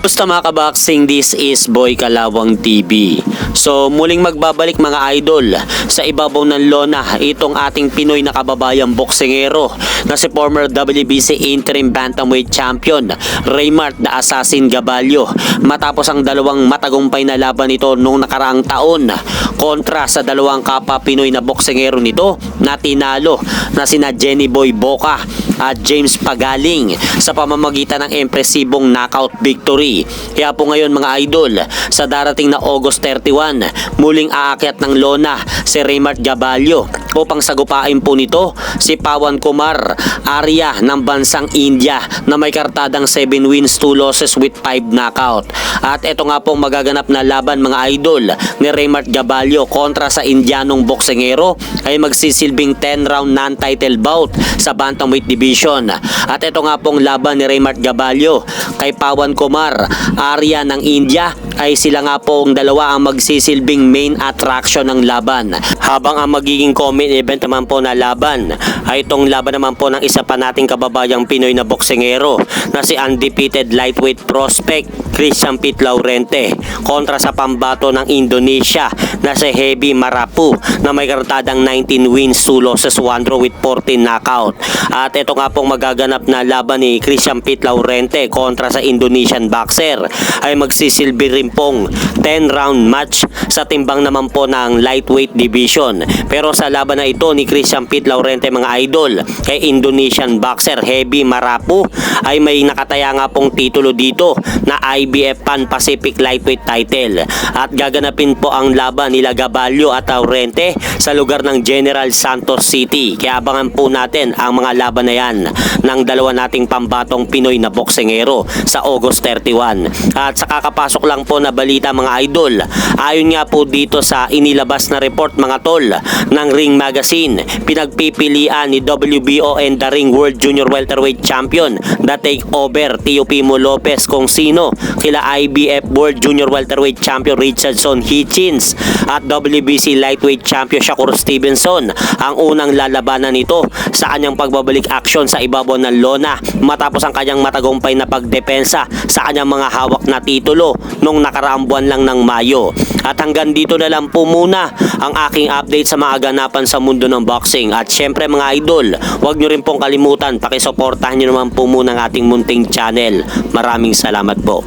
Basta mga kaboxing, this is Boy Kalawang TV. So muling magbabalik mga idol sa ibabaw ng lona itong ating Pinoy na kababayang boksingero na si former WBC Interim Bantamweight Champion Raymart the Assassin Gaballo, matapos ang dalawang matagumpay na laban nito nung nakaraang taon kontra sa dalawang kapwa Pinoy na boksingero nito na tinalo na sina Jenny Boy Boca at James Pagaling sa pamamagitan ng impresibong knockout victory. Kaya po ngayon mga idol, sa darating na August 31, muling aakyat ng lona si Raymart Gaballo upang sagupain po nito si Pawan Kumar Arya ng bansang India na may kartadang 7 wins, 2 losses with 5 knockout. At ito nga pong magaganap na laban mga idol ni Raymart Gaballo kontra sa Indianong boksingero ay magsisilbing 10-round non-title bout sa bantamweight division. At ito nga pong laban ni Raymart Gaballo kay Pawan Kumar Arya ng India ay sila nga pong dalawa ang magsisilbing main attraction ng laban. Habang ang magiging main event naman po na laban ay itong laban naman po ng isa pa nating kababayang Pinoy na boksingero na si undefeated lightweight prospect Christian Pete Laurente kontra sa pambato ng Indonesia na si Hebi Marapu na may kartadang 19 wins, 2 losses, 1 draw with 14 knockout. At ito nga pong magaganap na laban ni Christian Pete Laurente kontra sa Indonesian boxer ay magsisilbi rin pong 10-round match sa timbang naman po ng lightweight division. Pero sa laban na ito ni Christian Pete Laurente mga idol kay Indonesian boxer Hebi Marapu ay may nakataya nga pong titulo dito na IBF Pan Pacific lightweight title. At gaganapin po ang laban nila Gaballo at Laurente sa lugar ng General Santos City. Kaya abangan po natin ang mga laban na yan ng dalawa nating pambatong Pinoy na boksingero sa August 31. At sa kakapasok lang po na balita mga idol, ayon nga po dito sa inilabas na report mga tol ng Ring Magazine, pinagpipilian ni WBO and the Ring World Junior Welterweight Champion the takeover Teofimo Lopez kung sino kila IBF World Junior Welterweight Champion Richardson Hitchins at WBC Lightweight Champion Shakur Stevenson ang unang lalabanan nito sa kanyang pagbabalik aksyon sa ibabaw ng lona matapos ang kanyang matagumpay na pagdepensa sa kanyang mga hawak na titulo nung nakaraang buwan lang ng Mayo. At hanggang dito na lang po muna ang aking update sa mga ganapan sa mundo ng boxing. At syempre mga idol, huwag nyo rin pong kalimutan, pakisuportahan nyo naman po muna ang ating munting channel. Maraming salamat po.